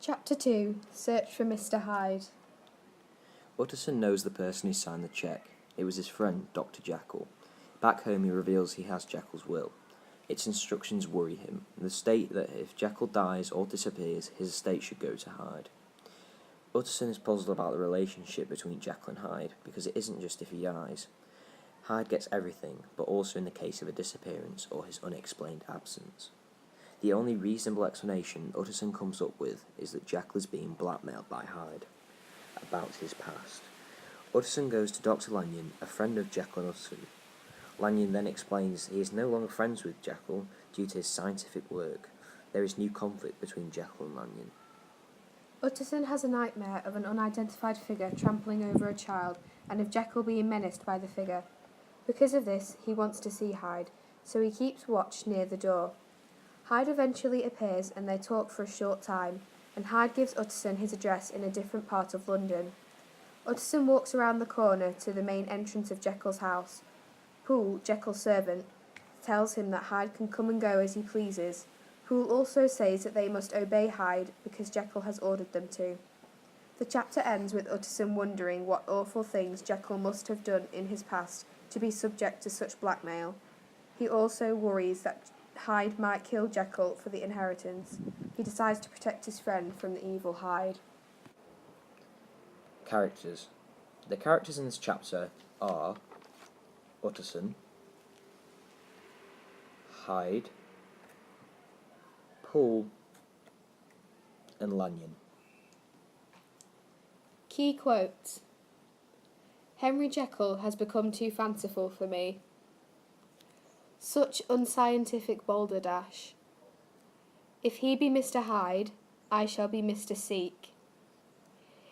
Chapter 2. Search for Mr. Hyde. Utterson knows the person who signed the cheque. It was his friend, Dr. Jekyll. Back home he reveals he has Jekyll's will. Its instructions worry him, and they state that if Jekyll dies or disappears, his estate should go to Hyde. Utterson is puzzled about the relationship between Jekyll and Hyde, because it isn't just if he dies. Hyde gets everything, but also in the case of a disappearance or his unexplained absence. The only reasonable explanation Utterson comes up with is that Jekyll is being blackmailed by Hyde about his past. Utterson goes to Dr. Lanyon, a friend of Jekyll and Utterson. Lanyon then explains he is no longer friends with Jekyll due to his scientific work. There is new conflict between Jekyll and Lanyon. Utterson has a nightmare of an unidentified figure trampling over a child and of Jekyll being menaced by the figure. Because of this, he wants to see Hyde, so he keeps watch near the door. Hyde eventually appears and they talk for a short time, and Hyde gives Utterson his address in a different part of London. Utterson walks around the corner to the main entrance of Jekyll's house. Poole, Jekyll's servant, tells him that Hyde can come and go as he pleases. Poole also says that they must obey Hyde because Jekyll has ordered them to. The chapter ends with Utterson wondering what awful things Jekyll must have done in his past to be subject to such blackmail. He also worries that Hyde might kill Jekyll for the inheritance. He decides to protect his friend from the evil Hyde. Characters. The characters in this chapter are Utterson, Hyde, Poole, and Lanyon. Key quotes. Henry Jekyll has become too fanciful for me. Such unscientific balderdash. If he be Mr. Hyde, I shall be Mr. Seek.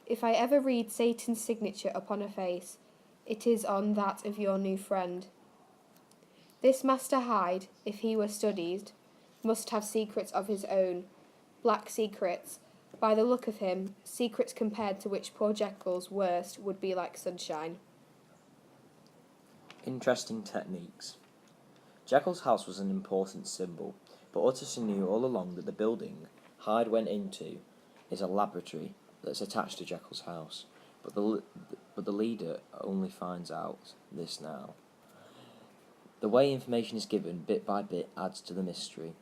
If I ever read Satan's signature upon a face, it is on that of your new friend. This Master Hyde, if he were studied, must have secrets of his own, black secrets. By the look of him, secrets compared to which poor Jekyll's worst would be like sunshine. Interesting techniques. Jekyll's house was an important symbol, but Utterson knew all along that the building Hyde went into is a laboratory that's attached to Jekyll's house, but the leader only finds out this now. The way information is given bit by bit adds to the mystery.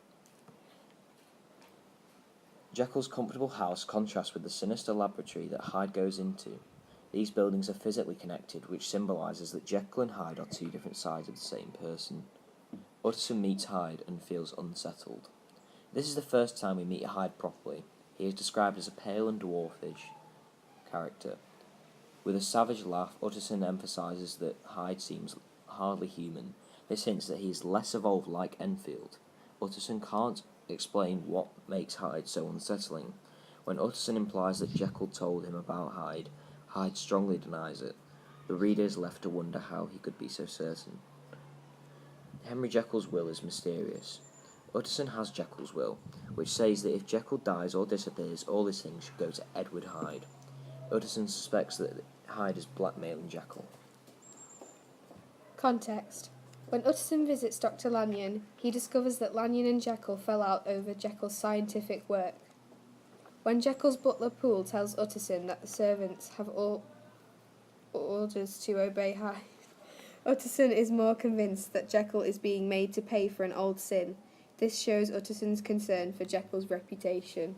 Jekyll's comfortable house contrasts with the sinister laboratory that Hyde goes into. These buildings are physically connected, which symbolises that Jekyll and Hyde are two different sides of the same person. Utterson meets Hyde and feels unsettled. This is the first time we meet Hyde properly. He is described as a pale and dwarfish character. With a savage laugh, Utterson emphasises that Hyde seems hardly human. This hints that he is less evolved like Enfield. Utterson can't explain what makes Hyde so unsettling. When Utterson implies that Jekyll told him about Hyde, Hyde strongly denies it. The reader is left to wonder how he could be so certain. Henry Jekyll's will is mysterious. Utterson has Jekyll's will, which says that if Jekyll dies or disappears, all his things should go to Edward Hyde. Utterson suspects that Hyde is blackmailing Jekyll. Context. When Utterson visits Dr. Lanyon, he discovers that Lanyon and Jekyll fell out over Jekyll's scientific work. When Jekyll's butler Poole tells Utterson that the servants have all orders to obey Hyde, Utterson is more convinced that Jekyll is being made to pay for an old sin. This shows Utterson's concern for Jekyll's reputation.